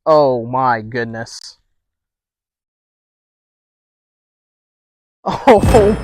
Oh my goodness. Oh,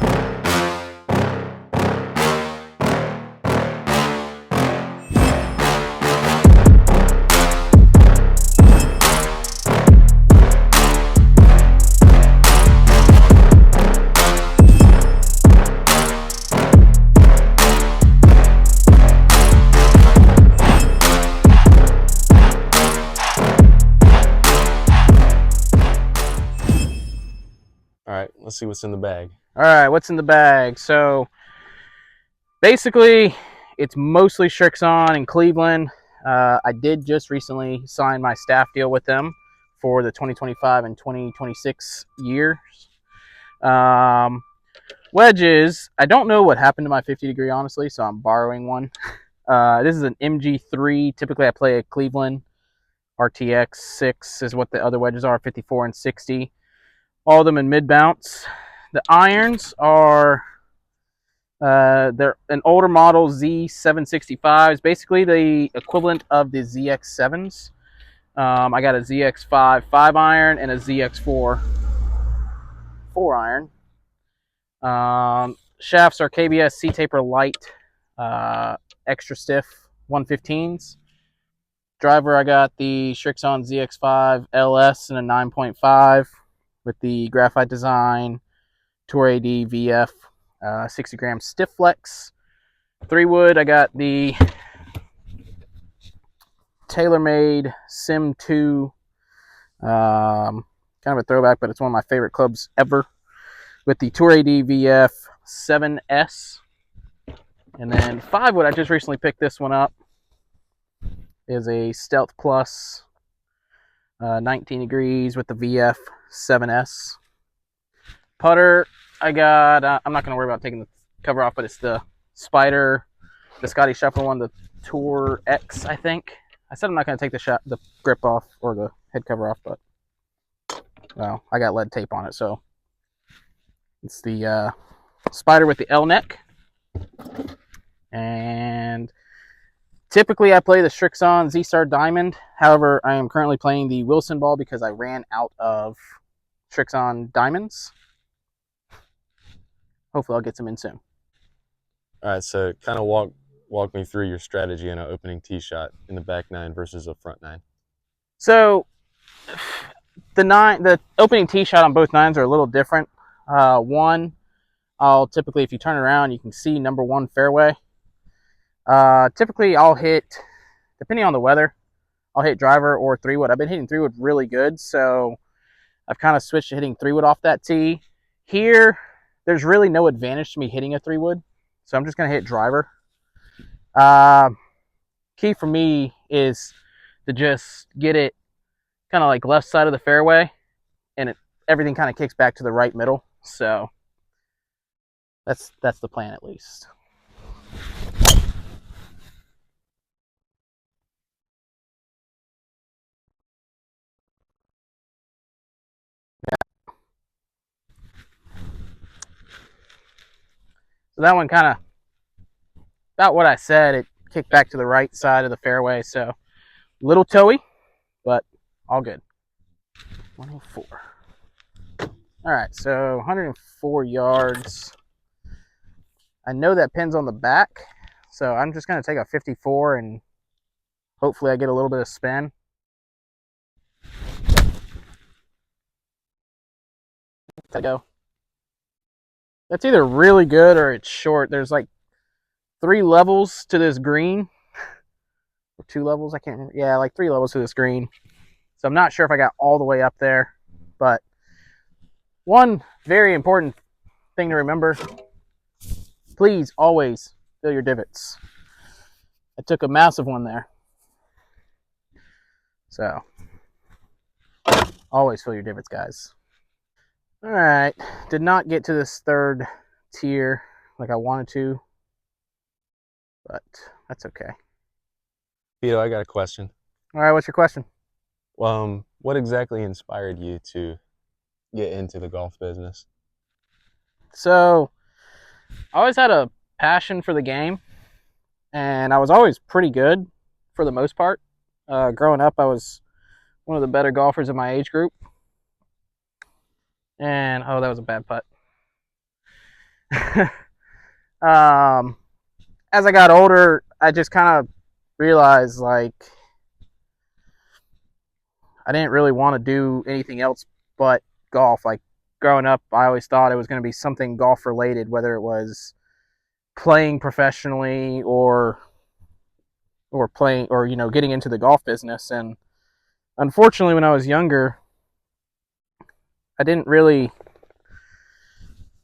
All right, let's see what's in the bag. all right. What's in the bag? So basically, it's mostly Shrixon in Cleveland. I did just recently sign my staff deal with them for the 2025 and 2026 years. Um, Wedges. I don't know what happened to my 50 degree, honestly, so I'm borrowing one. This is an MG3. Typically, I play a Cleveland RTX 6 is what the other wedges are, 54 and 60. All of them in mid bounce. The irons are they're an older model Z765s, basically the equivalent of the ZX7s. I got a ZX5 5 iron and a ZX4 4 iron. Shafts are KBS C taper light, extra stiff 115s. Driver, I got the Shrixon ZX5 LS and a 9.5 with the graphite design, Tour AD VF, 60 gram stiff flex. 3-wood, I got the TaylorMade Sim 2, kind of a throwback, but it's one of my favorite clubs ever, with the Tour AD VF 7S. And then 5-wood, I just recently picked this one up, is a Stealth Plus 19 degrees with the VF 7S. Putter, I got, I'm not going to worry about taking the cover off, but it's the Spider, the Scotty Scheffler one, the Tour X, I think. I said I'm not going to take the grip off or the head cover off, but, well, I got lead tape on it, so. It's the Spider with the L neck. And typically I play the Shrixon Z-Star Diamond. However, I am currently playing the Wilson ball because I ran out of Shrixon Diamonds. Hopefully I'll get some in soon. All right, so kind of walk me through your strategy in an opening tee shot in the back nine versus a front nine. So the opening tee shot on both nines are a little different. One, I'll typically, if you turn around, you can see number one fairway. Typically I'll hit, depending on the weather, I'll hit driver or 3-wood. I've been hitting 3-wood really good, so I've kind of switched to hitting 3-wood off that tee. Here, there's really no advantage to me hitting a 3-wood, so I'm just going to hit driver. Key for me is to just get it kind of like left side of the fairway, and everything kind of kicks back to the right middle. So that's the plan, at least. So that one kind of, about what I said, it kicked back to the right side of the fairway. So a little toey, but all good. 104. All right, so 104 yards. I know that pin's on the back, so I'm just going to take a 54 and hopefully I get a little bit of spin. To go. That's either really good or it's short. There's like 3 levels to this green. Or 2 levels, I can't remember. Yeah, like 3 levels to this green. So I'm not sure if I got all the way up there. But one very important thing to remember, please always fill your divots. I took a massive one there. So always fill your divots, guys. All right, did not get to this third tier like I wanted to, but that's okay. Vito, I got a question. All right, what's your question? What exactly inspired you to get into the golf business? So I always had a passion for the game, and I was always pretty good for the most part. Growing up, I was one of the better golfers in my age group. And oh, that was a bad putt. As I got older, I just kind of realized like I didn't really want to do anything else but golf. Like growing up, I always thought it was going to be something golf related, whether it was playing professionally or playing or getting into the golf business. And unfortunately, when I was younger, I didn't really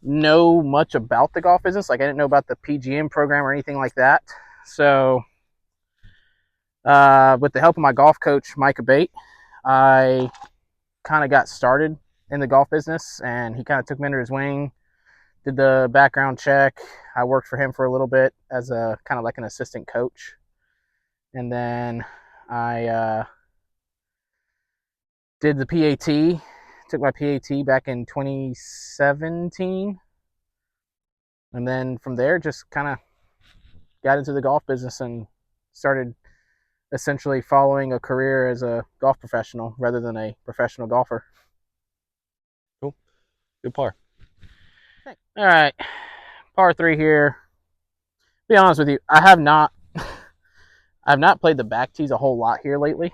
know much about the golf business. Like I didn't know about the PGM program or anything like that. So with the help of my golf coach, Micah Bate, I kind of got started in the golf business, and he kind of took me under his wing, did the background check. I worked for him for a little bit as a kind of like an assistant coach. And then I did the PAT, took my PAT back in 2017. And then from there, just kind of got into the golf business and started essentially following a career as a golf professional rather than a professional golfer. Cool. Good par. All right. Par 3 here. Be honest with you, I've not played the back tees a whole lot here lately.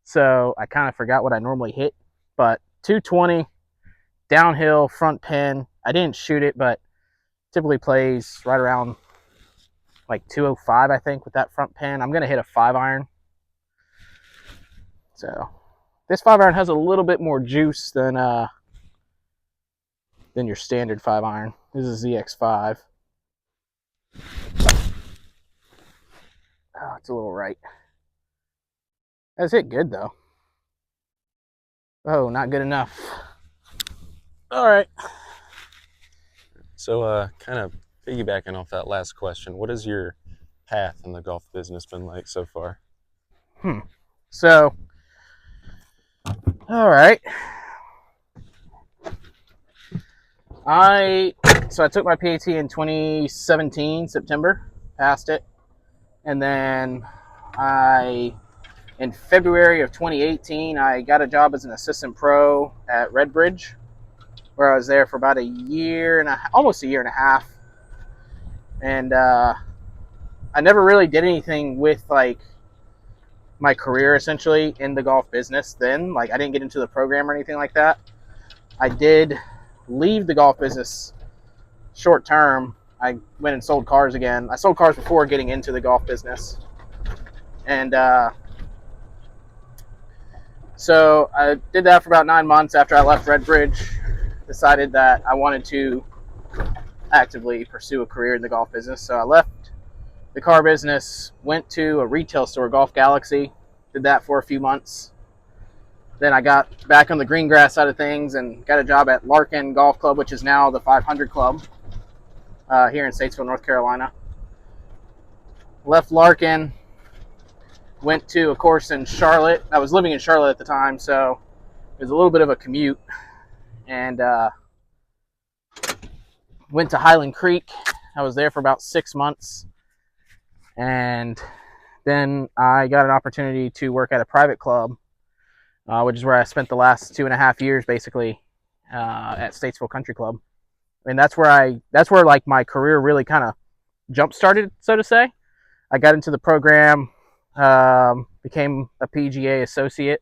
So I kind of forgot what I normally hit. But 220, downhill, front pin. I didn't shoot it, but typically plays right around like 205, I think, with that front pin. I'm going to hit a 5-iron. So this 5-iron has a little bit more juice than your standard 5-iron. This is ZX5. Oh, it's a little right. That's hit good, though. Oh, not good enough. All right. So, kind of piggybacking off that last question, what has your path in the golf business been like so far? So, all right. I took my PAT in 2017, September, passed it. And then in February of 2018, I got a job as an assistant pro at Redbridge, where I was there for about almost a year and a half. And I never really did anything with like my career essentially in the golf business then. Like I didn't get into the program or anything like that. I did leave the golf business short term. I went and sold cars again. I sold cars before getting into the golf business. And so I did that for about 9 months after I left Redbridge. Decided that I wanted to actively pursue a career in the golf business. So I left the car business, went to a retail store, Golf Galaxy, did that for a few months. Then I got back on the green grass side of things and got a job at Larkin Golf Club, which is now the 500 Club here in Statesville, North Carolina. Left Larkin, went to a course in Charlotte. I was living in Charlotte at the time, so it was a little bit of a commute. And went to Highland Creek. I was there for about 6 months. And then I got an opportunity to work at a private club, which is where I spent the last 2.5 years, basically, at Statesville Country Club. And that's where like my career really kind of jump started, so to say. I got into the program, became a PGA associate,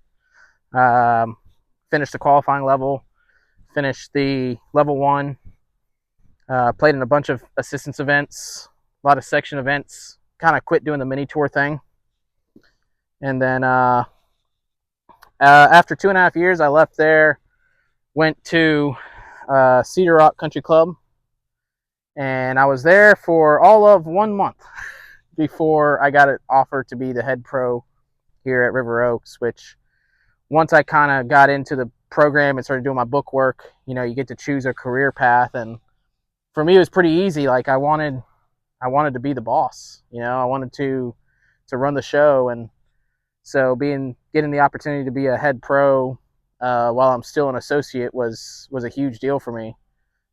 finished the qualifying level, finished the level 1, played in a bunch of assistance events, a lot of section events, kind of quit doing the mini tour thing. And then after 2.5 years, I left there, went to Cedar Rock Country Club, and I was there for all of 1 month before I got an offer to be the head pro here at River Oaks, which once I kind of got into the program and started doing my book work, you get to choose a career path. And for me, it was pretty easy. Like I wanted to be the boss, I wanted to run the show. And so getting the opportunity to be a head pro while I'm still an associate was a huge deal for me.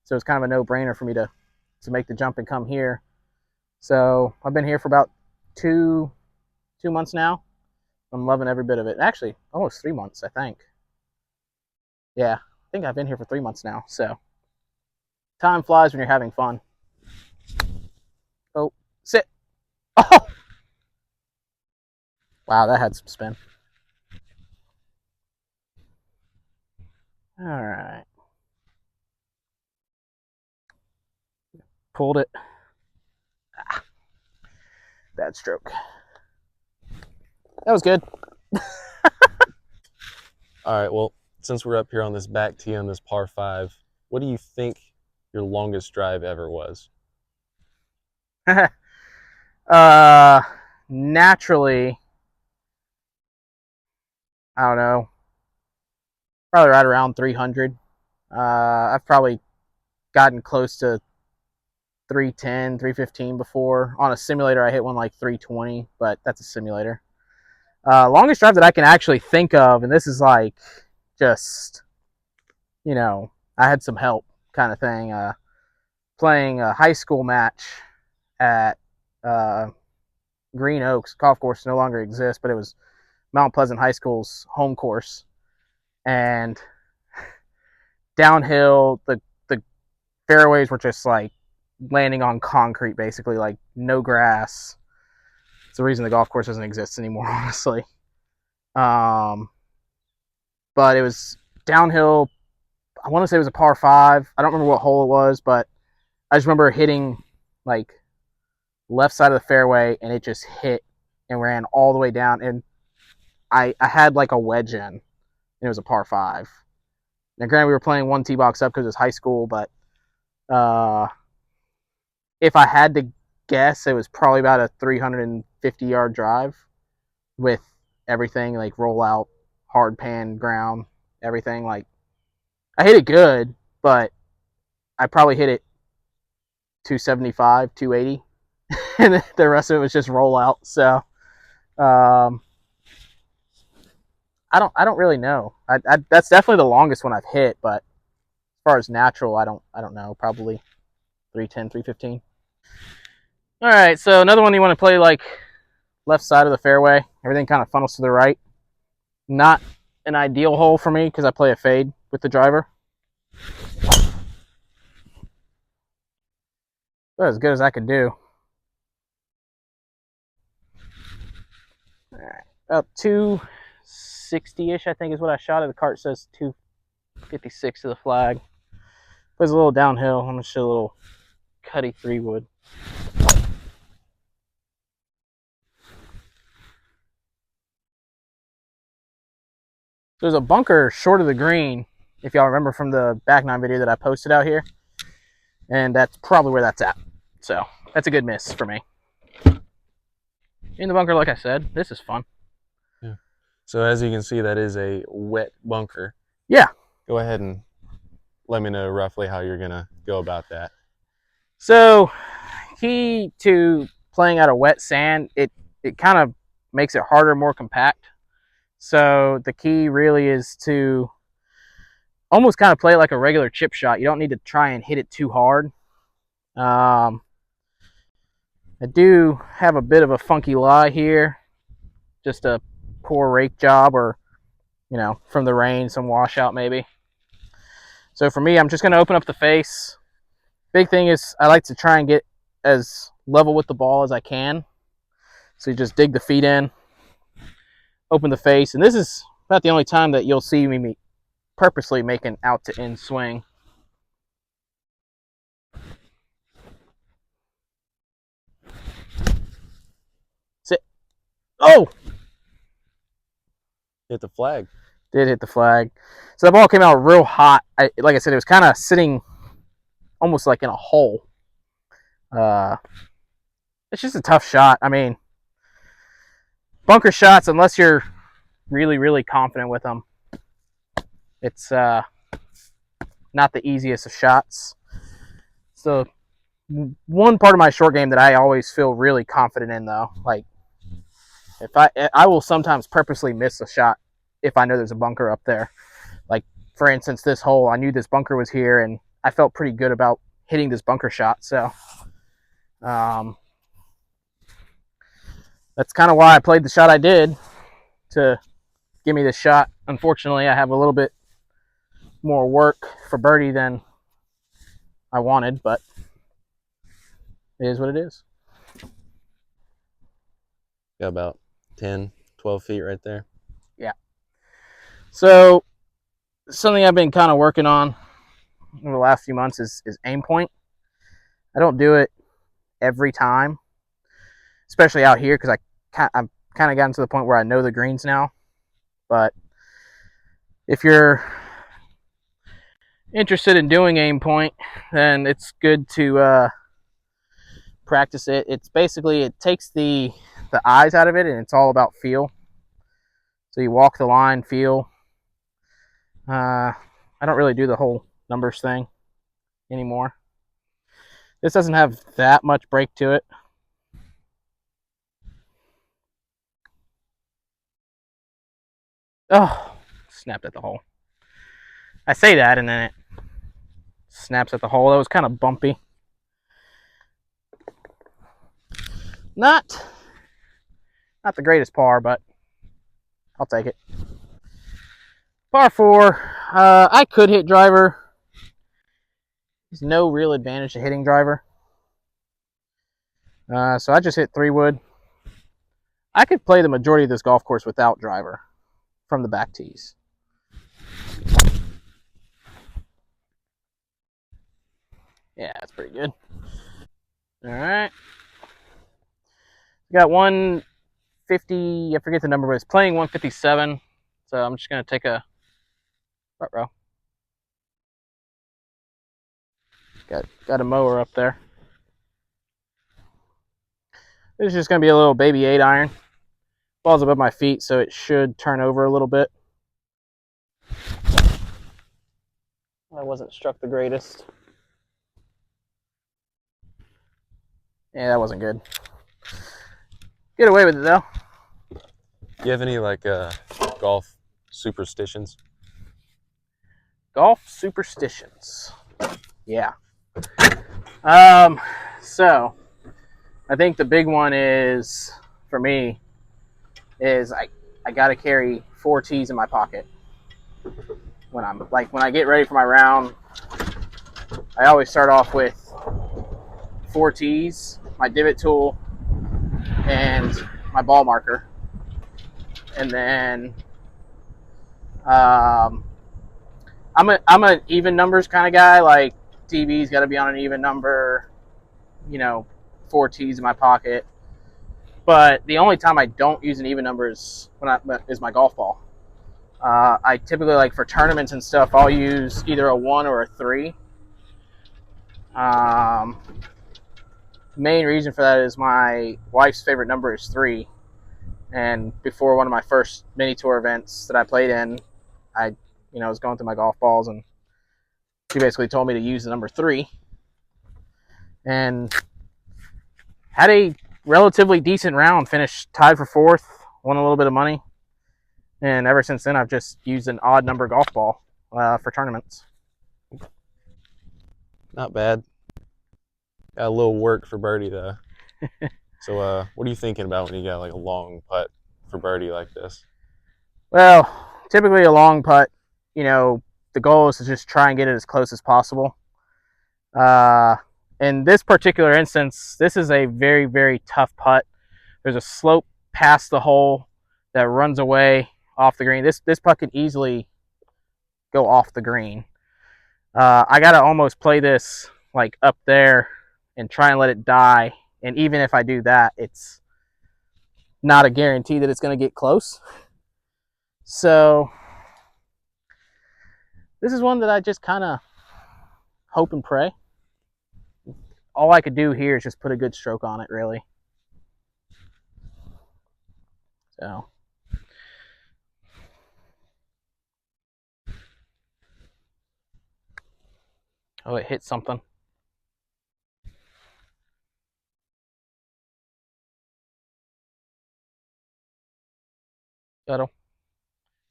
So it's kind of a no-brainer for me to make the jump and come here. So I've been here for about two months now. I'm loving every bit of it. Actually, almost 3 months, I think. Yeah, I think I've been here for 3 months now. So time flies when you're having fun. Oh, sit. Oh, wow, that had some spin. All right. Pulled it. Ah, bad stroke. That was good. All right, well, since we're up here on this back tee on this par 5, what do you think your longest drive ever was? Naturally, I don't know, probably right around 300. I've probably gotten close to 310, 315 before. On a simulator, I hit one like 320, but that's a simulator. Longest drive that I can actually think of, and this is like just, I had some help kind of thing. Playing a high school match at Green Oaks golf course no longer exists, but it was Mount Pleasant High School's home course. And downhill, the fairways were just like landing on concrete, basically, like no grass. It's the reason the golf course doesn't exist anymore, honestly. But it was downhill. I want to say it was a par 5. I don't remember what hole it was, but I just remember hitting like left side of the fairway, and it just hit and ran all the way down. And I had like a wedge in, and it was a par 5. Now, granted, we were playing one tee box up because it was high school, but if I had to guess, it was probably about a 350-yard drive with everything, like roll out, hard pan, ground, everything. Like, I hit it good, but I probably hit it 275, 280, and the rest of it was just roll out. So, I don't really know. That's definitely the longest one I've hit, but as far as natural, I don't know. Probably 310, 315. All right, so another one you want to play like left side of the fairway. Everything kind of funnels to the right. Not an ideal hole for me because I play a fade with the driver. But as good as I could do. All right, about 260-ish, I think, is what I shot at. The cart says 256 to the flag. Plays a little downhill. I'm gonna show a little cutty 3-wood. There's a bunker short of the green, if y'all remember from the back 9 video that I posted out here. And that's probably where that's at. So that's a good miss for me. In the bunker, like I said, this is fun. Yeah. So as you can see, that is a wet bunker. Yeah. Go ahead and let me know roughly how you're going to go about that. So key to playing out of wet sand, it kind of makes it harder, more compact. So the key really is to almost kind of play like a regular chip shot. You don't need to try and hit it too hard. I do have a bit of a funky lie here. Just a poor rake job, or, from the rain, some washout maybe. So for me, I'm just going to open up the face. Big thing is I like to try and get as level with the ball as I can. So you just dig the feet in, open the face, and this is about the only time that you'll see me purposely making out to in swing. Sit. Oh! Hit the flag. Did hit the flag. So the ball came out real hot. Like I said, it was kind of sitting almost like in a hole. It's just a tough shot. I mean, bunker shots, unless you're really, really confident with them, it's not the easiest of shots. So one part of my short game that I always feel really confident in, though, like if I will sometimes purposely miss a shot if I know there's a bunker up there. Like, for instance, this hole, I knew this bunker was here, and I felt pretty good about hitting this bunker shot. So that's kind of why I played the shot I did, to give me the shot. Unfortunately, I have a little bit more work for birdie than I wanted, but it is what it is. Got about 10, 12 feet right there. Yeah. So something I've been kind of working on over the last few months is aim point. I don't do it every time, especially out here, because I'm kind of gotten to the point where I know the greens now. But if you're interested in doing aim point, then it's good to practice it. It's basically, it takes the eyes out of it, and it's all about feel. So you walk the line, feel. I don't really do the whole numbers thing anymore. This doesn't have that much break to it. Oh, snapped at the hole. I say that and then it snaps at the hole. That was kind of bumpy. Not the greatest par, but I'll take it. Par 4. I could hit driver. There's no real advantage to hitting driver. So I just hit 3-wood. I could play the majority of this golf course without driver from the back tees. Yeah, that's pretty good. All right. Got 150, I forget the number, but it's playing 157. So I'm just going to take a front row. Got a mower up there. This is just going to be a little baby 8-iron. Ball's above my feet, so it should turn over a little bit. I wasn't struck the greatest. Yeah, that wasn't good. Get away with it, though. Do you have any, like, golf superstitions? Golf superstitions. Yeah. So I think the big one is, for me, is I gotta carry 4 tees in my pocket. When I get ready for my round, I always start off with 4 tees, my divot tool, and my ball marker. And then I'm an even numbers kind of guy. Like, DB's got to be on an even number. 4 tees in my pocket. But the only time I don't use an even number is my golf ball. I typically, like, for tournaments and stuff, I'll use either a 1 or a 3. Main reason for that is my wife's favorite number is 3. And before one of my first mini tour events that I played in, I was going through my golf balls, and she basically told me to use the number 3. And had a relatively decent round, finished tied for 4th, won a little bit of money. And ever since then, I've just used an odd number golf ball for tournaments. Not bad. Got a little work for birdie, though. So what are you thinking about when you got, like, a long putt for birdie like this? Well, typically a long putt, the goal is to just try and get it as close as possible. In this particular instance, this is a very, very tough putt. There's a slope past the hole that runs away off the green. This putt can easily go off the green. I gotta almost play this like up there and try and let it die. And even if I do that, it's not a guarantee that it's going to get close. So this is one that I just kind of hope and pray. All I could do here is just put a good stroke on it, really. So oh, it hit something.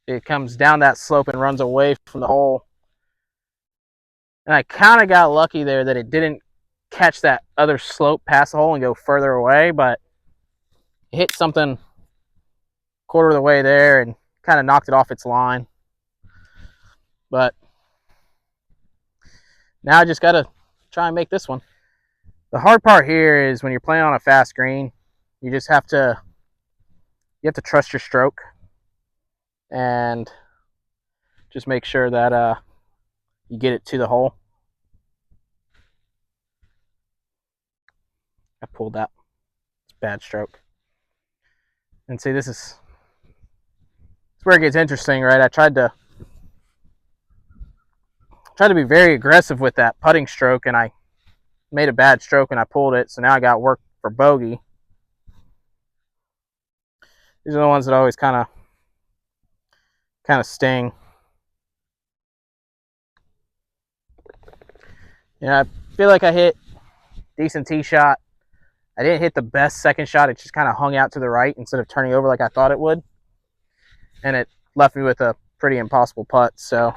It comes down that slope and runs away from the hole. And I kind of got lucky there that it didn't catch that other slope past the hole and go further away, but it hit something quarter of the way there and kind of knocked it off its line. But now I just got to try and make this one. The hard part here is when you're playing on a fast green, you just have to trust your stroke and just make sure that you get it to the hole. I pulled that. It's a bad stroke. And see, this is where it gets interesting, right? I tried to be very aggressive with that putting stroke, and I made a bad stroke and I pulled it. So now I got work for bogey. These are the ones that always kind of sting. I feel like I hit decent tee shot. I didn't hit the best second shot. It just kind of hung out to the right instead of turning over like I thought it would. And it left me with a pretty impossible putt. So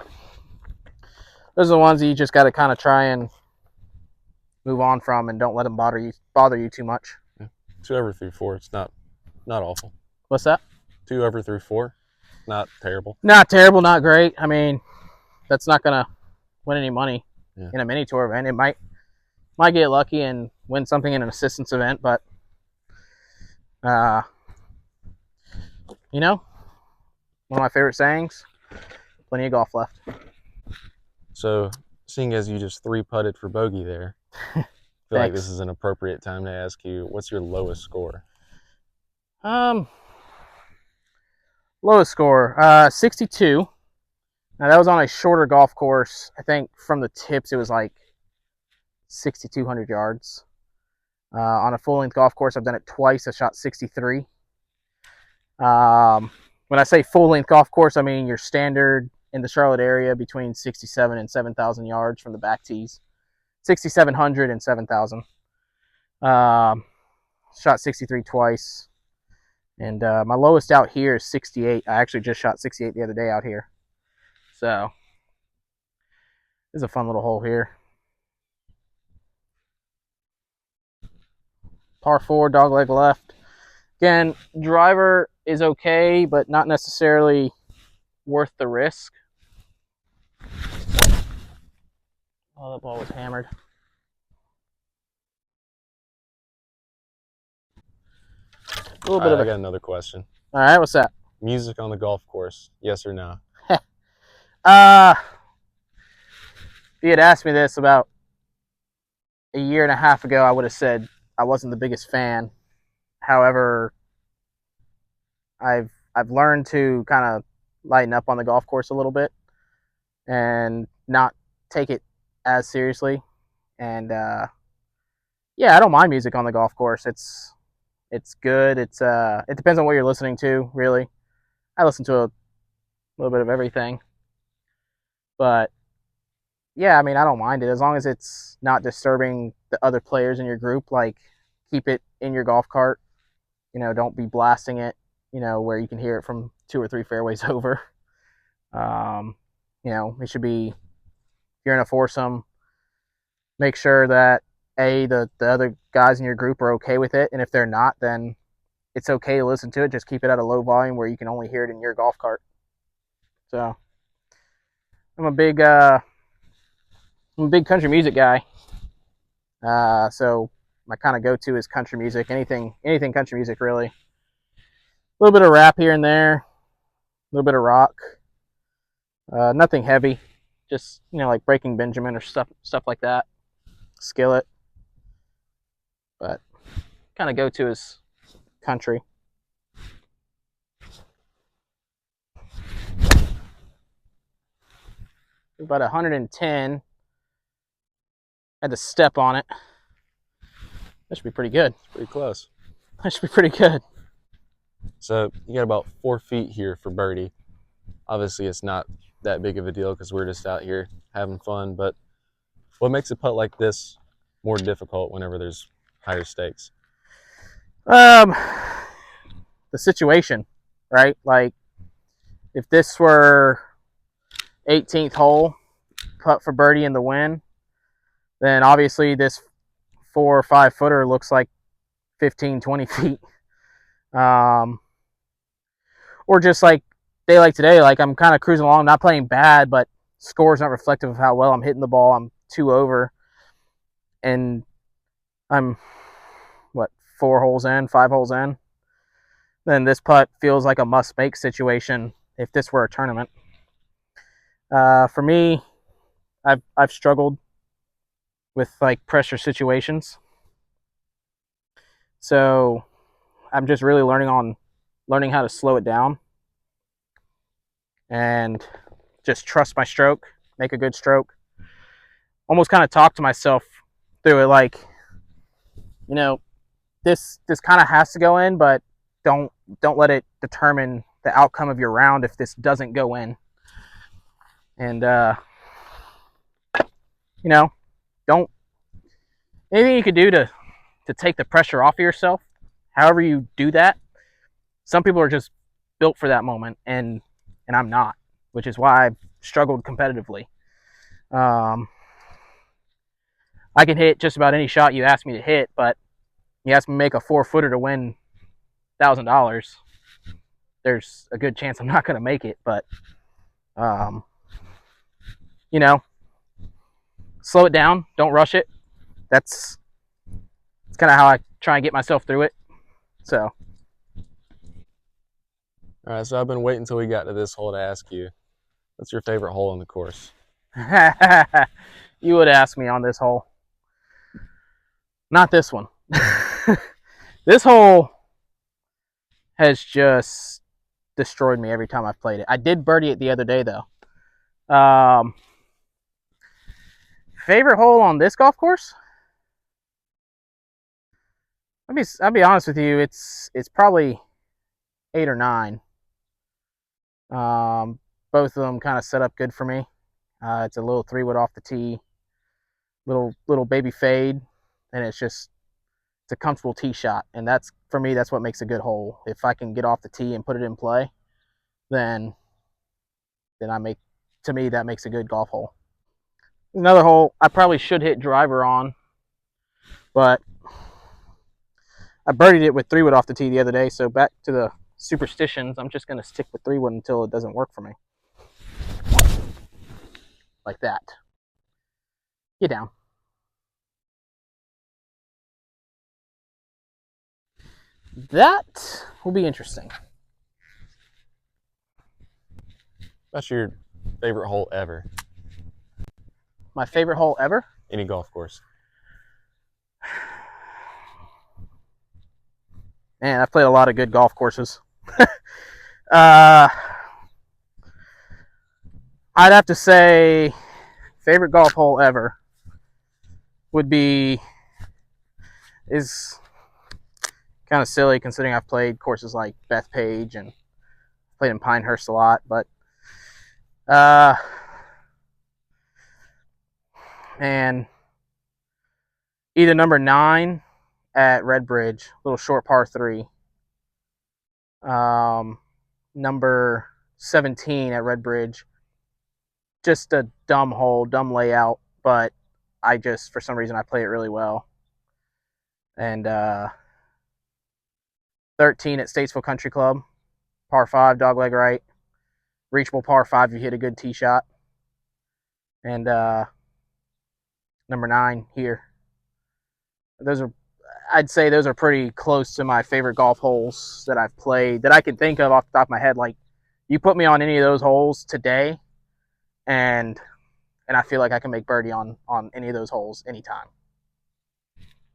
those are the ones that you just got to kind of try and move on from, and don't let them bother you too much. Yeah. 2 over through 4. It's not awful. What's that? 2 over through 4. Not terrible. Not terrible, not great. I mean, that's not gonna win any money in a mini tour event. It might get lucky and win something in an assistance event, but one of my favorite sayings: plenty of golf left. So, seeing as you just 3-putted for bogey there, I feel like this is an appropriate time to ask you, what's your lowest score? Lowest score, 62. Now that was on a shorter golf course. I think from the tips it was like 6,200 yards. On a full-length golf course, I've done it twice. I shot 63. When I say full-length golf course, I mean your standard in the Charlotte area between 67 and 7,000 yards from the back tees. 6,700 and 7,000. Shot 63 twice. And my lowest out here is 68. I actually just shot 68 the other day out here. So this is a fun little hole here. Par 4, dogleg left. Again, driver is okay, but not necessarily worth the risk. Oh, that ball was hammered. I got another question. All right, what's that? Music on the golf course, yes or no? If you had asked me this about a year and a half ago, I would have said I wasn't the biggest fan. However, I've learned to kind of lighten up on the golf course a little bit and not take it as seriously. And yeah, I don't mind music on the golf course. It's good. It depends on what you're listening to, really. I listen to a little bit of everything. But yeah, I mean, I don't mind it as long as it's not disturbing the other players in your group. Like, keep it in your golf cart. Don't be blasting it, where you can hear it from 2 or 3 fairways over. It should be, if you're in a foursome, make sure that the other guys in your group are okay with it. And if they're not, then it's okay to listen to it. Just keep it at a low volume where you can only hear it in your golf cart. So I'm a big country music guy. So my kind of go-to is country music. Anything country music, really. A little bit of rap here and there. A little bit of rock. Nothing heavy. Just, like Breaking Benjamin or stuff like that. Skillet. But kind of go-to is country. About 110. Had to step on it. That should be pretty good. It's pretty close. That should be pretty good. So you got about 4 feet here for birdie. Obviously, it's not that big of a deal because we're just out here having fun. But what makes a putt like this more difficult whenever there's higher stakes? The situation, right? Like, if this were 18th hole, putt for birdie in the win, then obviously this 4 or 5 footer looks like 15, 20 feet. or just like day like today, like I'm kind of cruising along, not playing bad, but score's not reflective of how well I'm hitting the ball. I'm 2 over, and I'm what 4 holes in, 5 holes in. Then this putt feels like a must-make situation if this were a tournament. For me, I've struggled with like pressure situations, so I'm just really learning how to slow it down and just trust my stroke, make a good stroke. Almost kind of talk to myself through it, like, you know, this kind of has to go in, but don't don't let it determine the outcome of your round if this doesn't go in. And you know, don't anything you could do to take the pressure off of yourself. However you do that, some people are just built for that moment, and I'm not, which is why I've struggled competitively. Um, I can hit just about any shot you ask me to hit, but you ask me to make a 4-footer to win $1,000. There's a good chance I'm not going to make it, but um, you know, slow it down, don't rush it. That's kind of how I try and get myself through it. So, All right, so I've been waiting until we got to this hole to ask you, what's your favorite hole on the course? you would ask me on this hole. Not this one. This hole has just destroyed me every time I've played it. I did birdie it the other day though. Favorite hole on this golf course? I'll be honest with you. It's probably 8 or 9. Both of them kind of set up good for me. It's a little 3-wood off the tee, little baby fade, and it's a comfortable tee shot, and that's for me. That's what makes a good hole. If I can get off the tee and put it in play, then to me that makes a good golf hole. Another hole I probably should hit driver on, but I birdied it with 3-wood off the tee the other day. So back to the superstitions, I'm just gonna stick with 3-wood until it doesn't work for me. Like that. Get down. That will be interesting. What's your favorite hole ever? My favorite hole ever? Any golf course? Man, I've played a lot of good golf courses. I'd have to say favorite golf hole ever would be is kind of silly considering I've played courses like Bethpage and played in Pinehurst a lot, but man, either number 9 at Redbridge, little short par 3, number 17 at Redbridge, just a dumb hole, dumb layout, but I just for some reason I play it really well. And 13 at Statesville Country Club, par 5, dogleg right, reachable par 5 if you hit a good tee shot. And number 9 here. I'd say those are pretty close to my favorite golf holes that I've played that I can think of off the top of my head. Like, you put me on any of those holes today, and I feel like I can make birdie on any of those holes anytime.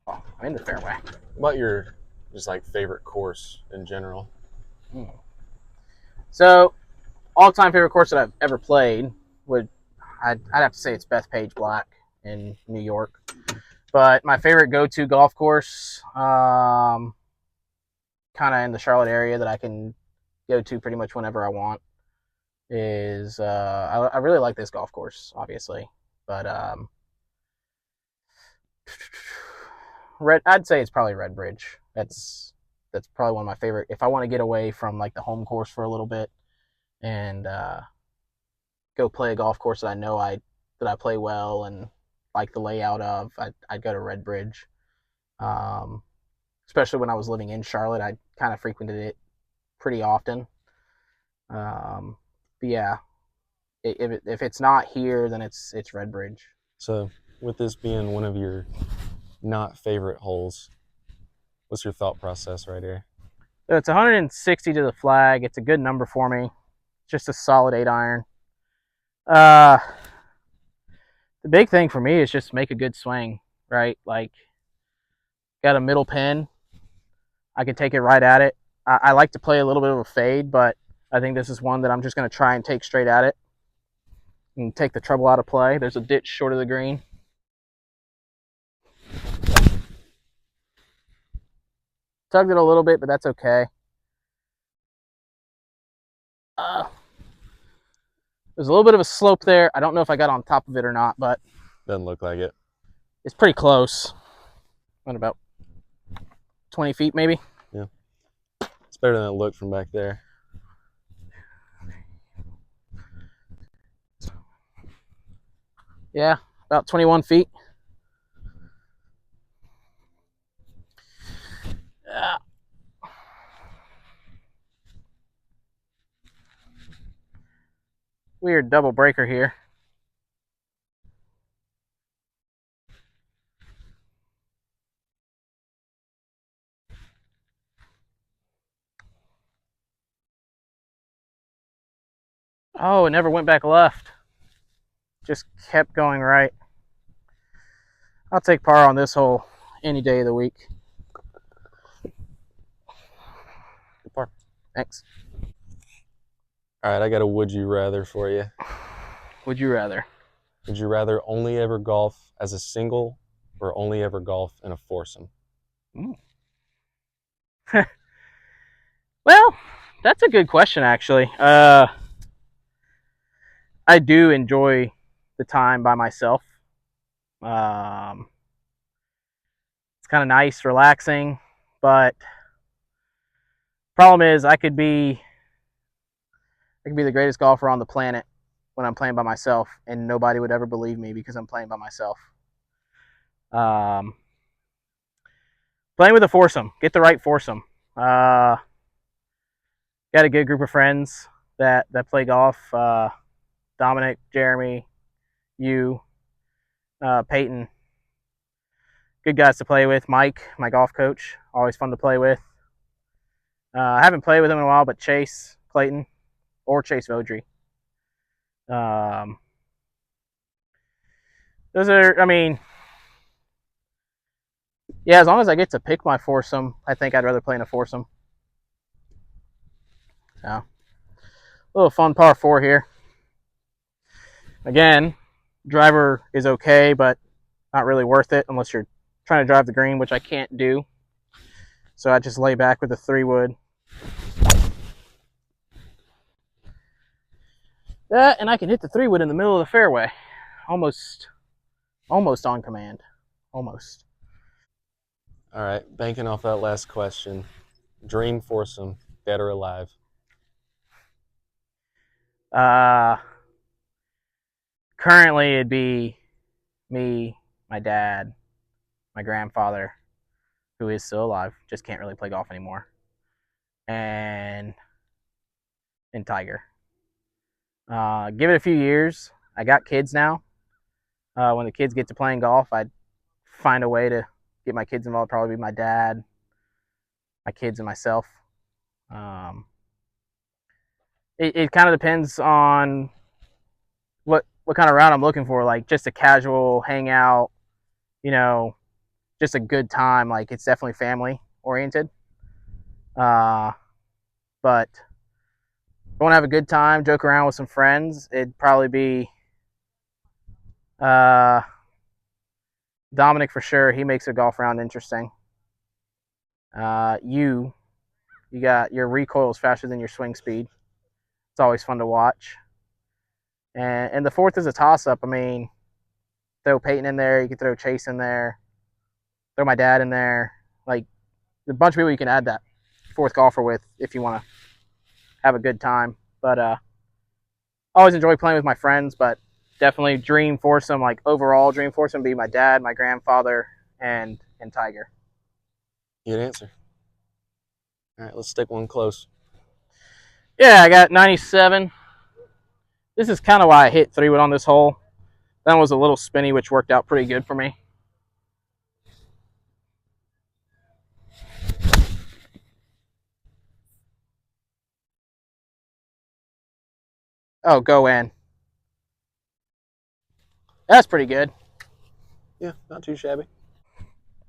Oh, I'm in the fairway. What about your just like favorite course in general? So, all-time favorite course that I've ever played I'd have to say it's Bethpage Black in New York. But my favorite go-to golf course, kind of in the Charlotte area that I can go to pretty much whenever I want, is I really like this golf course, obviously, but I'd say it's probably Redbridge. That's probably one of my favorite. If I want to get away from like the home course for a little bit and go play a golf course that I know I play well and like the layout of, I'd go to Redbridge. Especially when I was living in Charlotte, I kind of frequented it pretty often. But yeah, if it's not here, then it's Redbridge. So, with this being one of your not favorite holes, what's your thought process right here? So it's 160 to the flag. It's a good number for me. Just a solid 8-iron. Uh, the big thing for me is just make a good swing, right? Like, got a middle pin. I can take it right at it. I like to play a little bit of a fade, but I think this is one that I'm just going to try and take straight at it and take the trouble out of play. There's a ditch short of the green. Tugged it a little bit, but that's okay. There's a little bit of a slope there. I don't know if I got on top of it or not, but Doesn't look like it. it's pretty close. What, about 20 feet maybe? Yeah. It's better than it looked from back there. Yeah, about 21 feet. Weird double breaker here. Oh, it never went back left. Just kept going right. I'll take par on this hole any day of the week. Good par. Thanks. All right, I got a would you rather for you. Would you rather? Would you rather only ever golf as a single or only ever golf in a foursome? Well, that's a good question, actually. I do enjoy the time by myself. It's kind of nice, relaxing, but problem is I could be the greatest golfer on the planet when I'm playing by myself, and nobody would ever believe me because I'm playing by myself. Um, Playing with a foursome, get the right foursome. Got a good group of friends that play golf. Dominic, Jeremy, you, Peyton, good guys to play with. Mike, my golf coach, always fun to play with. I haven't played with him in a while, but Chase Clayton or Chase Vodry. Those are, I mean, yeah, as long as I get to pick my foursome, I think I'd rather play in a foursome. Yeah. A little fun par 4 here. Again, driver is okay, but not really worth it unless you're trying to drive the green, which I can't do. So I just lay back with a 3-wood. And I can hit the 3-wood in the middle of the fairway. Almost on command. Almost. All right, banking off that last question. Dream foursome, dead or alive? Currently, it'd be me, my dad, my grandfather, who is still alive, just can't really play golf anymore, and Tiger. Give it a few years. I got kids now. When the kids get to playing golf, I'd find a way to get my kids involved. Probably be my dad, my kids, and myself. Um, it kind of depends on what kind of round I'm looking for. Like just a casual hangout, you know, just a good time. Like it's definitely family oriented. But if I want to have a good time, joke around with some friends, it'd probably be uh, Dominic for sure. He makes a golf round interesting. You got your recoil is faster than your swing speed. It's always fun to watch. And the fourth is a toss up. I mean, throw Peyton in there. You can throw Chase in there. Throw my dad in there. Like a bunch of people you can add that fourth golfer with if you want to have a good time. But always enjoy playing with my friends. But definitely dream foursome, like overall dream foursome, be my dad, my grandfather, and Tiger. Good answer. All right, let's stick one close. Yeah, I got 97. This is kind of why I hit 3-wood on this hole. That was a little spinny, which worked out pretty good for me. Oh, go in. That's pretty good. Yeah, not too shabby.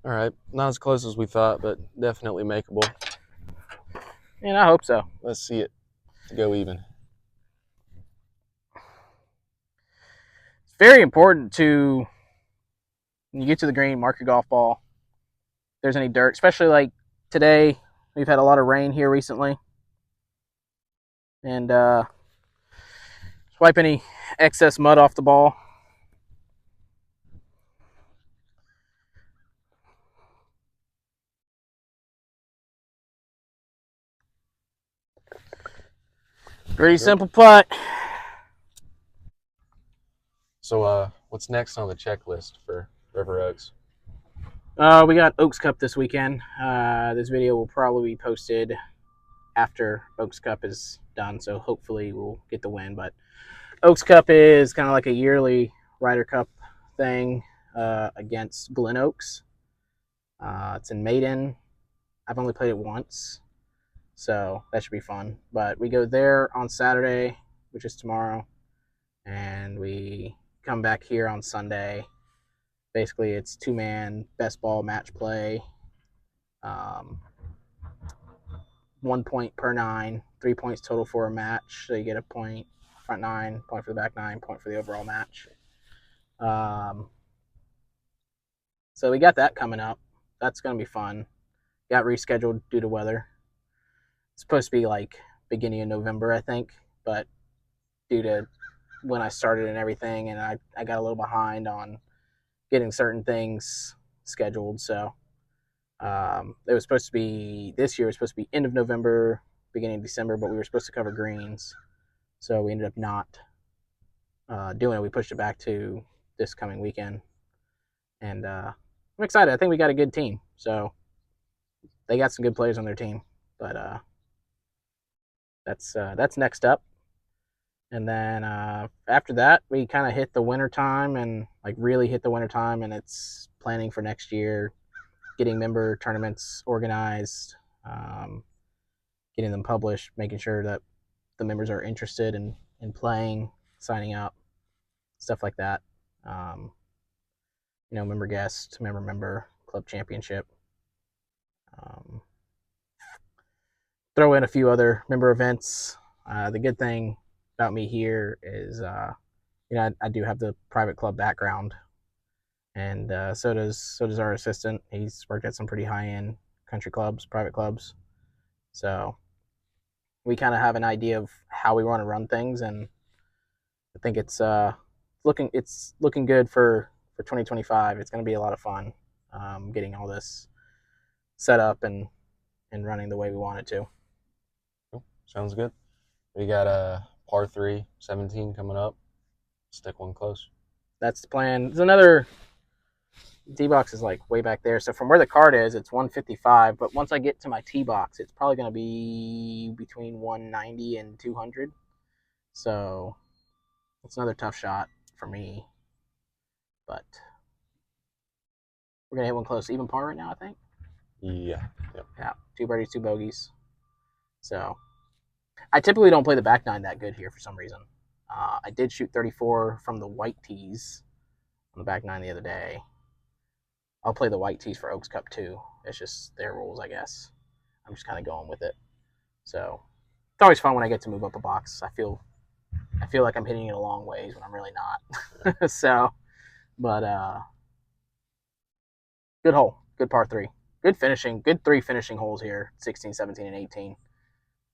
All right, not as close as we thought, but definitely makeable. And I hope so. Let's see it go even. It's very important to, when you get to the green, mark your golf ball. If there's any dirt, especially like today, we've had a lot of rain here recently. And wipe any excess mud off the ball. Pretty simple putt. So, what's next on the checklist for River Oaks? We got Oaks Cup this weekend. This video will probably be posted after Oaks Cup is done, so hopefully we'll get the win. But Oaks Cup is kind of like a yearly Ryder Cup thing against Glen Oaks. It's in Maiden. I've only played it once, so that should be fun. But we go there on Saturday, which is tomorrow, and we come back here on Sunday. Basically, it's 2-man best ball match play. 1 point per 9, 3 points total for a match. So you get a point front 9, point for the back 9, point for the overall match. So we got that coming up. That's going to be fun. Got rescheduled due to weather. It's supposed to be like beginning of November, I think, but due to when I started and everything, and I got a little behind on getting certain things scheduled. So it was supposed to be, this year was supposed to be end of November, beginning of December, but we were supposed to cover greens. So we ended up not doing it. We pushed it back to this coming weekend. And I'm excited. I think we got a good team. So they got some good players on their team. But that's next up. And then after that, we kind of hit the winter time and like really hit the winter time, and it's planning for next year, getting member tournaments organized, getting them published, making sure that the members are interested in playing, signing up, stuff like that. Member guest, member, club championship. Throw in a few other member events. The good thing about me here is, I do have the private club background, and so does our assistant. He's worked at some pretty high end country clubs, private clubs, so we kind of have an idea of how we want to run things, and I think it's looking good for 2025. It's going to be a lot of fun, getting all this set up and running the way we want it to. Cool. Sounds good. We got a par 3, 17 coming up. Stick one close. That's the plan. There's another tee box is like way back there. So from where the cart is, it's 155. But once I get to my tee box, it's probably going to be between 190 and 200. So it's another tough shot for me. But we're going to hit one close. Even par right now, I think. Yeah. Yep. Yeah. 2 birdies, 2 bogeys. So I typically don't play the back 9 that good here for some reason. I did shoot 34 from the white tees on the back 9 the other day. I'll play the white tees for Oaks Cup too. It's just their rules, I guess. I'm just kind of going with it. So it's always fun when I get to move up a box. I feel like I'm hitting it a long ways when I'm really not. So, but good hole, good par 3, good finishing, good 3 finishing holes here, 16, 17, and 18.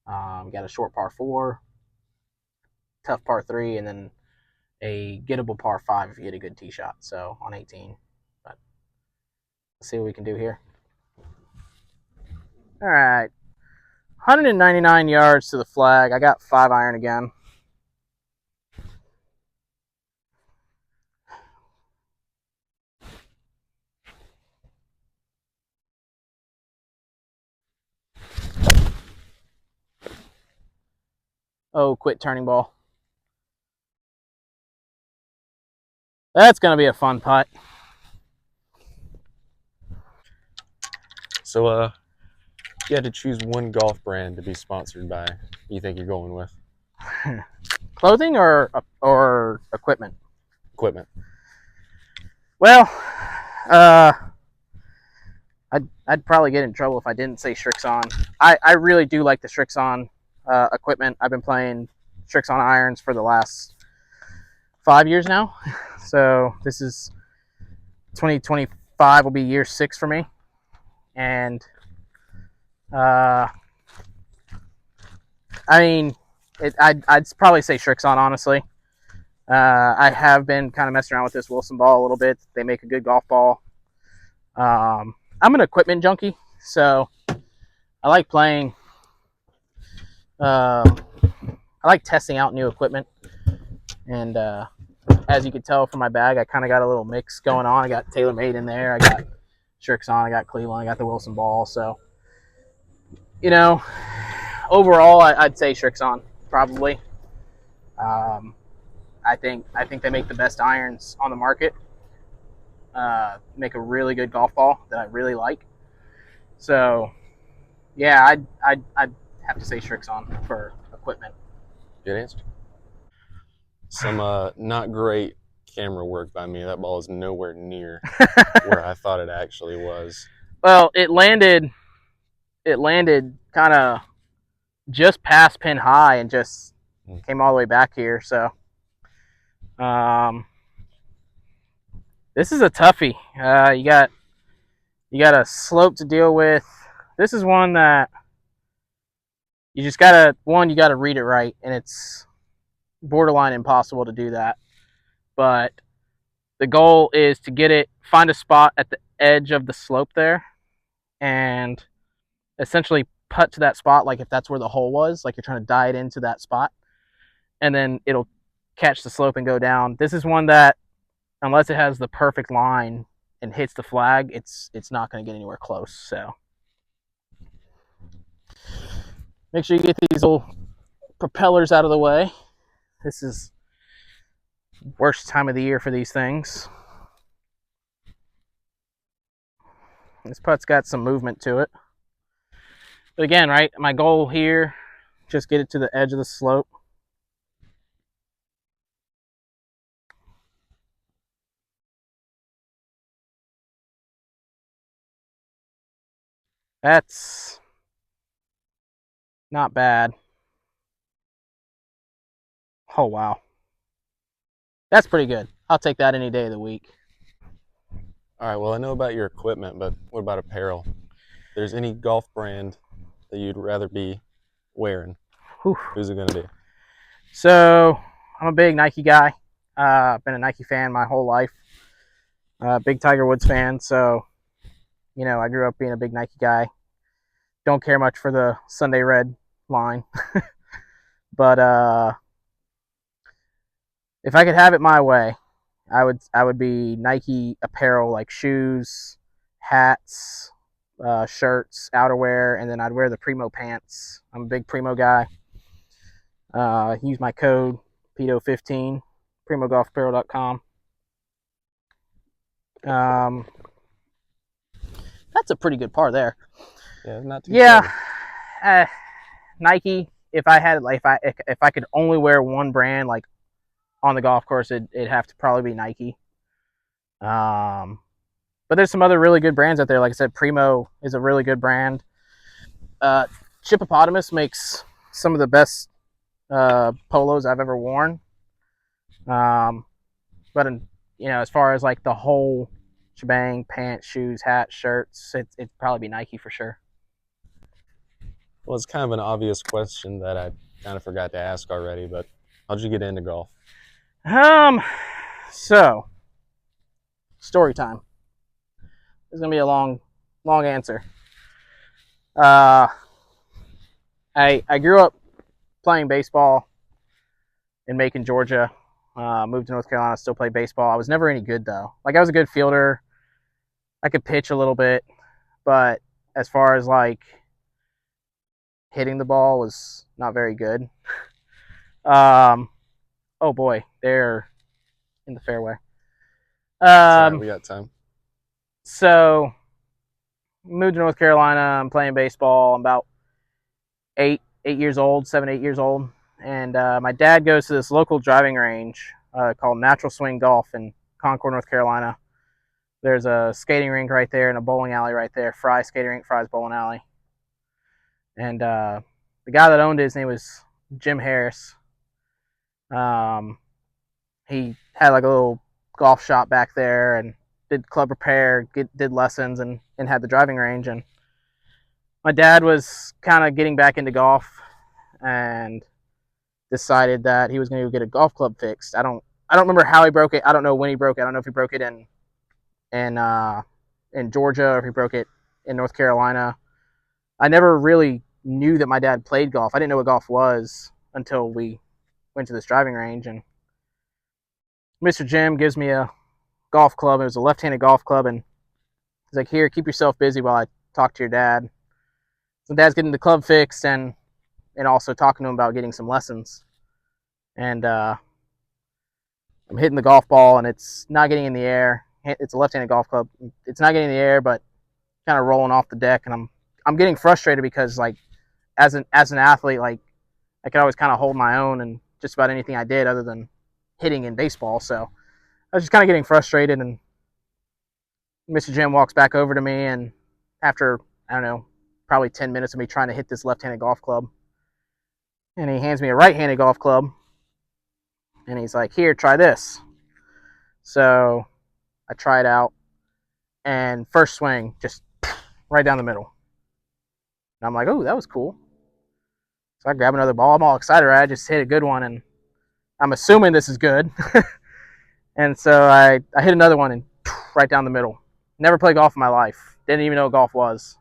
Got a short par 4, tough par 3, and then a gettable par 5 if you get a good tee shot. So on 18. Let's see what we can do here. All right. 199 yards to the flag. I got 5 iron again. Oh, quit turning ball. That's going to be a fun putt. So, if you had to choose one golf brand to be sponsored by, you think you're going with? Clothing or equipment? Equipment. Well, I'd probably get in trouble if I didn't say Srixon. I really do like the Srixon equipment. I've been playing Srixon irons for the last 5 years now. So this is 2025 will be year 6 for me. And I mean, I'd probably say Srixon, honestly. I have been kind of messing around with this Wilson ball a little bit. They make a good golf ball. I'm an equipment junkie, so I like playing. I like testing out new equipment, and as you can tell from my bag, I kind of got a little mix going on. I got TaylorMade in there. I got Srixon. I got Cleveland. I got the Wilson ball. So, overall, I'd say Srixon probably. I think they make the best irons on the market. Make a really good golf ball that I really like. So, yeah, I'd have to say Srixon for equipment. Good answer. Some not great camera work by me. That ball is nowhere near where I thought it actually was. Well, it landed kind of just past pin high and just came all the way back here. So, this is a toughie. You got a slope to deal with. This is one that you just gotta read it right, and it's borderline impossible to do that. But the goal is to find a spot at the edge of the slope there, and essentially putt to that spot, like if that's where the hole was, like you're trying to dive into that spot, and then it'll catch the slope and go down. This is one that, unless it has the perfect line and hits the flag, it's not going to get anywhere close. So make sure you get these little propellers out of the way. This is worst time of the year for these things. This putt's got some movement to it. But again, right, my goal here, just get it to the edge of the slope. That's not bad. Oh, wow. That's pretty good. I'll take that any day of the week. All right, well, I know about your equipment, but what about apparel? If there's any golf brand that you'd rather be wearing, Whew. who's it going to be? So, I'm a big Nike guy. I've been a Nike fan my whole life. Big Tiger Woods fan. So, I grew up being a big Nike guy. Don't care much for the Sunday Red line. But if I could have it my way, I would be Nike apparel, like shoes, hats, shirts, outerwear, and then I'd wear the Primo pants. I'm a big Primo guy. Use my code PETO15, primogolfapparel.com. That's a pretty good par there. Yeah, not too Nike. If I could only wear one brand, like on the golf course, it'd have to probably be Nike. But there's some other really good brands out there. Like I said, Primo is a really good brand. Chippopotamus makes some of the best polos I've ever worn. But as far as like the whole shebang, pants, shoes, hats, shirts, it'd probably be Nike for sure. Well, it's kind of an obvious question that I kind of forgot to ask already, but how'd you get into golf? So story time. This is gonna be a long answer. I grew up playing baseball in Macon, Georgia. Moved to North Carolina, still played baseball. I was never any good though. Like I was a good fielder. I could pitch a little bit, but as far as like hitting the ball was not very good. Oh boy, they're in the fairway. It's all right. Um, We got time. so moved to North Carolina. I'm playing baseball. I'm about 8 years old, 7, 8 years old, and my dad goes to this local driving range called Natural Swing Golf in Concord, North Carolina. There's a skating rink right there and a bowling alley right there. Fry skating rink, Fry's bowling alley. And the guy that owned it, his name was Jim Harris. Um, he had like a little golf shop back there and did club repair, did lessons, and had the driving range. And my dad was kind of getting back into golf and decided that he was going to get a golf club fixed. I don't remember how he broke it. I don't know when he broke it. I don't know if he broke it in Georgia or if he broke it in North Carolina. I never really knew that my dad played golf. I didn't know what golf was until we went to this driving range, and Mr. Jim gives me a golf club. It was a left-handed golf club, and he's like, "Here, keep yourself busy while I talk to your dad." So dad's getting the club fixed and also talking to him about getting some lessons. And I'm hitting the golf ball, and it's not getting in the air. It's a left-handed golf club. It's not getting in the air, but kind of rolling off the deck, and I'm getting frustrated because like as an athlete, like I could always kind of hold my own in just about anything I did other than hitting in baseball. So I was just kind of getting frustrated, and Mr. Jim walks back over to me, and after I don't know, probably 10 minutes of me trying to hit this left-handed golf club, and he hands me a right-handed golf club, and he's like, "Here, try this." So I try it out, and first swing, just right down the middle. And I'm like, "Oh, that was cool." So I grab another ball. I'm all excited, right? I just hit a good one, and I'm assuming this is good. And so I hit another one and right down the middle. Never played golf in my life. Didn't even know what golf was.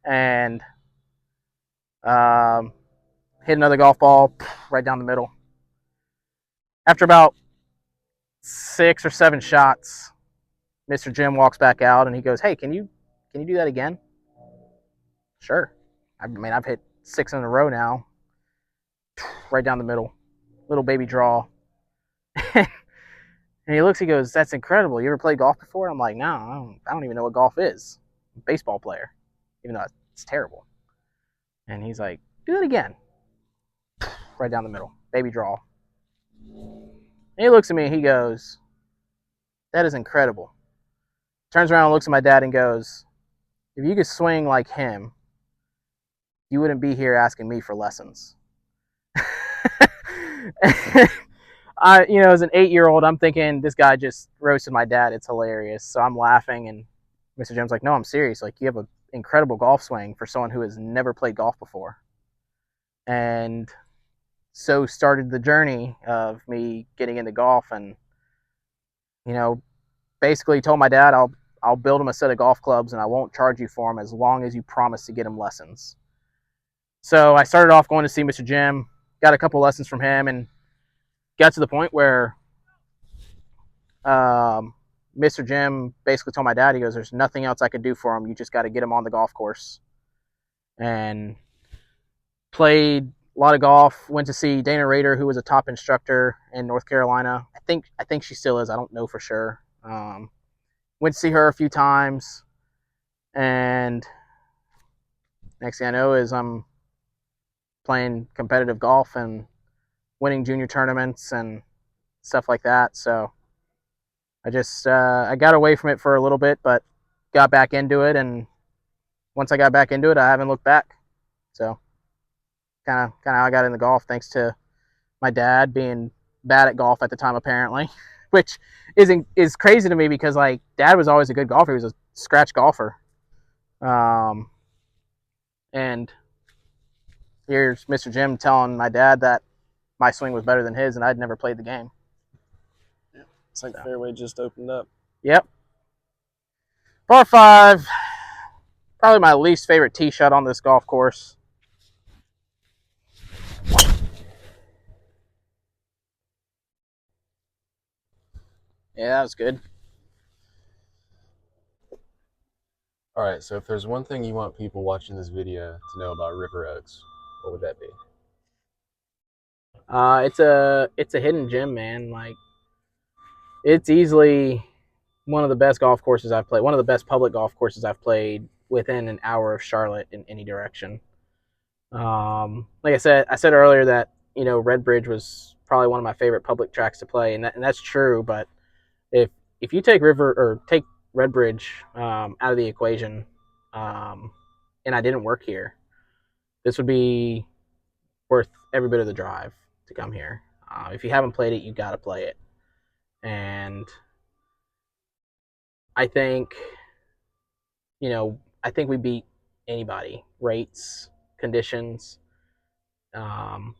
And um, hit another golf ball right down the middle. After about 6 or 7 shots, Mr. Jim walks back out and he goes, "Hey, can you do that again?" Sure. I mean, I've hit 6 in a row now, right down the middle, little baby draw. And he looks, he goes, "That's incredible. You ever played golf before?" I'm like, "No, I don't even know what golf is. I'm a baseball player, even though it's terrible." And he's like, "Do it again." Right down the middle, baby draw. And he looks at me and he goes, "That is incredible." Turns around and looks at my dad and goes, "If you could swing like him, you wouldn't be here asking me for lessons." As an 8-year-old, I'm thinking this guy just roasted my dad. It's hilarious. So I'm laughing, and Mr. Jim's like, "No, I'm serious. Like, you have an incredible golf swing for someone who has never played golf before." And so started the journey of me getting into golf, and you know, basically told my dad, I'll build him a set of golf clubs, and I won't charge you for them as long as you promise to get him lessons. So I started off going to see Mr. Jim, got a couple lessons from him, and got to the point where Mr. Jim basically told my dad, he goes, "There's nothing else I could do for him. You just got to get him on the golf course." And played a lot of golf. Went to see Dana Rader, who was a top instructor in North Carolina. I think she still is. I don't know for sure. Went to see her a few times, and next thing I know is I'm playing competitive golf and winning junior tournaments and stuff like that. So I got away from it for a little bit, but got back into it, and once I got back into it, I haven't looked back. So kind of how I got into golf, thanks to my dad being bad at golf at the time, apparently, which is crazy to me because like dad was always a good golfer. He was a scratch golfer, and here's Mr. Jim telling my dad that my swing was better than his, and I'd never played the game. It's like the fairway just opened up. Yep. Par five, probably my least favorite tee shot on this golf course. Yeah, that was good. All right, so if there's one thing you want people watching this video to know about River Oaks, what would that be? It's a hidden gem, man. Like it's easily one of the best golf courses I've played. One of the best public golf courses I've played within an hour of Charlotte in any direction. Like I said earlier that Redbridge was probably one of my favorite public tracks to play, and that's true. But if if you take Redbridge out of the equation, um, and I didn't work here, this would be worth every bit of the drive to come here. If you haven't played it, you got to play it. And I think I think we beat anybody. Rates, conditions. Um,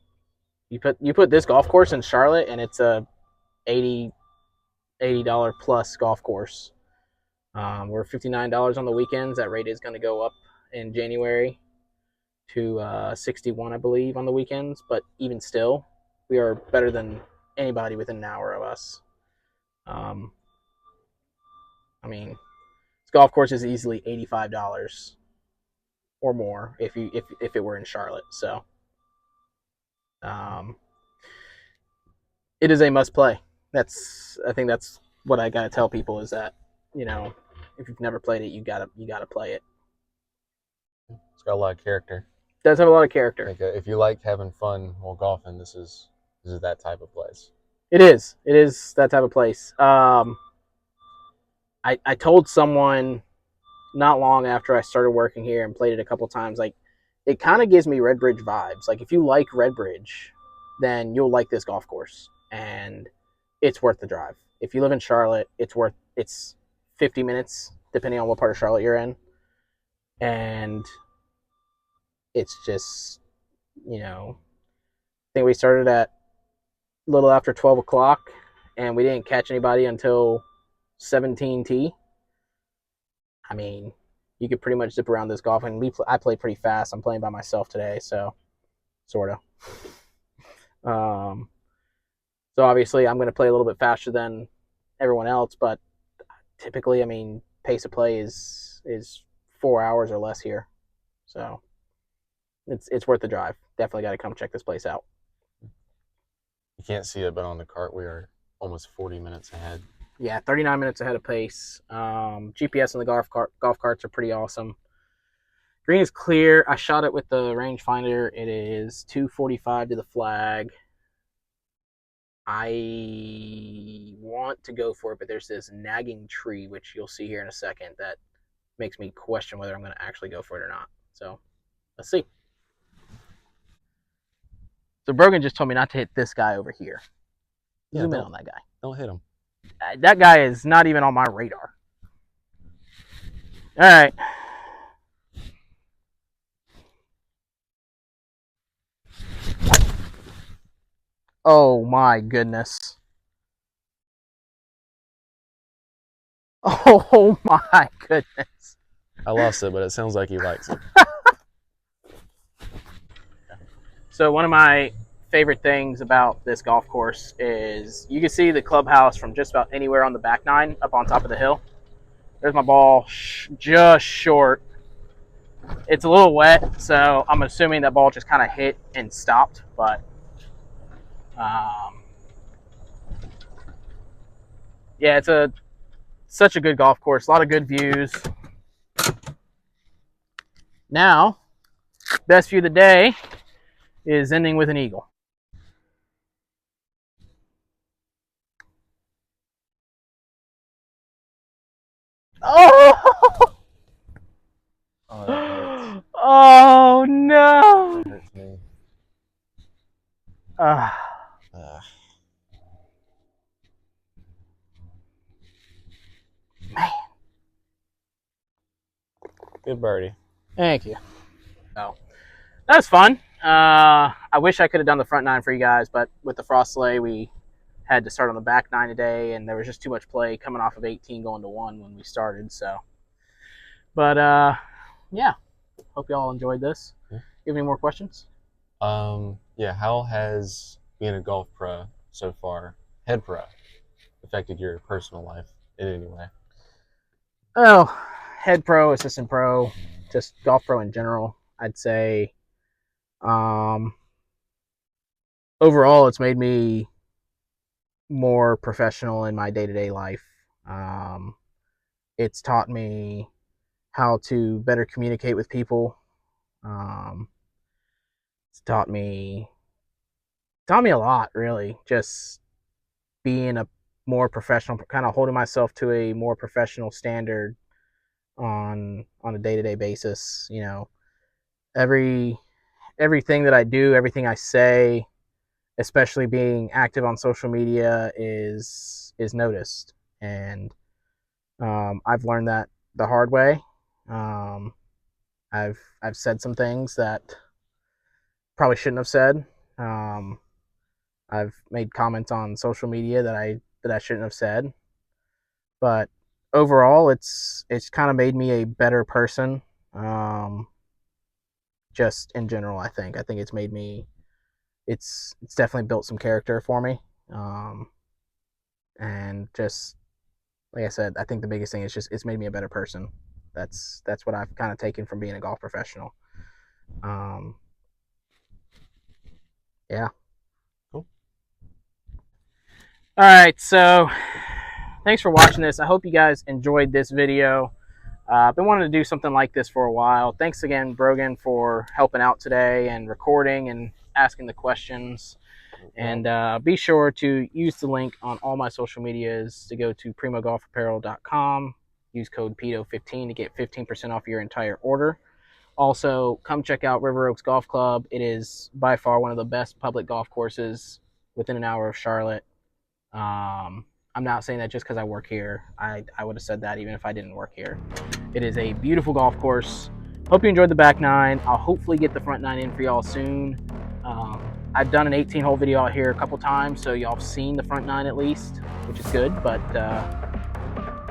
you put this golf course in Charlotte, and it's a 80 plus golf course. We're $59 on the weekends. That rate is going to go up in January to 61, I believe, on the weekends. But even still, we are better than anybody within an hour of us. I mean, this golf course is easily $85 or more if it were in Charlotte. So, um, it is a must play. I think that's what I gotta tell people is that if you've never played it, you gotta play it. It's got a lot of character. It does have a lot of character. Like, if you like having fun while golfing, this is that type of place. It is that type of place. I told someone not long after I started working here and played it a couple times, like it kind of gives me Redbridge vibes. Like if you like Redbridge, then you'll like this golf course, and it's worth the drive. If you live in Charlotte, it's 50 minutes depending on what part of Charlotte you're in, and it's just I think we started at a little after 12 o'clock, and we didn't catch anybody until 17T. I mean, you could pretty much zip around this golf, and I play pretty fast. I'm playing by myself today, so sort of. So obviously, I'm going to play a little bit faster than everyone else, but typically, I mean, pace of play is 4 hours or less here, so it's worth the drive. Definitely got to come check this place out. You can't see it, but on the cart we are almost 40 minutes ahead. Yeah, 39 minutes ahead of pace. GPS on the golf carts are pretty awesome. Green is clear. I shot it with the rangefinder. It is 245 to the flag. I want to go for it, but there's this nagging tree, which you'll see here in a second, that makes me question whether I'm going to actually go for it or not. So let's see. So Brogan just told me not to hit this guy over here. Zoom in on that guy. Don't hit him. That guy is not even on my radar. All right. Oh my goodness. Oh my goodness. I lost it, but it sounds like he likes it. So one of my favorite things about this golf course is you can see the clubhouse from just about anywhere on the back nine up on top of the hill. There's my ball just short. It's a little wet, so I'm assuming that ball just kind of hit and stopped, but yeah, it's such a good golf course, a lot of good views. Now, best view of the day is ending with an eagle. Oh! Oh no! That hurts me. Man. Good birdie. Thank you. Oh, that was fun. I wish I could have done the front nine for you guys, but with the frost delay, we had to start on the back nine today, and there was just too much play coming off of 18 going to 1 when we started. So, but yeah, hope you all enjoyed this. Yeah. You have any more questions? Yeah. How has being a golf pro so far, head pro, affected your personal life in any way? Oh, head pro, assistant pro, just golf pro in general. I'd say, overall, it's made me more professional in my day-to-day life. It's taught me how to better communicate with people. Um, it's taught me a lot, really. Just being a more professional, kind of holding myself to a more professional standard on a day-to-day basis. You know, every everything that I do, everything I say, especially being active on social media, is noticed, and I've learned that the hard way. Um, I've said some things that probably shouldn't have said. Um, I've made comments on social media that I shouldn't have said, but overall, it's kind of made me a better person. Just in general, I think it's made me it's definitely built some character for me. Um, and just like I said, I think the biggest thing is just it's made me a better person. That's what I've kind of taken from being a golf professional. Um, yeah. Cool. All right, so thanks for watching this. I hope you guys enjoyed this video. I've been wanting to do something like this for a while. Thanks again, Brogan, for helping out today and recording and asking the questions. And be sure to use the link on all my social medias to go to primogolfapparel.com. Use code PETO15 to get 15% off your entire order. Also, come check out River Oaks Golf Club. It is by far one of the best public golf courses within an hour of Charlotte. I'm not saying that just because I work here. I would have said that even if I didn't work here. It is a beautiful golf course. Hope you enjoyed the back nine. I'll hopefully get the front nine in for y'all soon. I've done an 18-hole video out here a couple times, so y'all have seen the front nine at least, which is good. But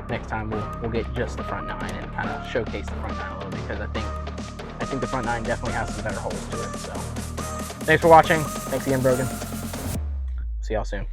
next time we'll get just the front nine and kind of showcase the front nine a little, because I think the front nine definitely has some better holes to it. So thanks for watching. Thanks again, Brogan. See y'all soon.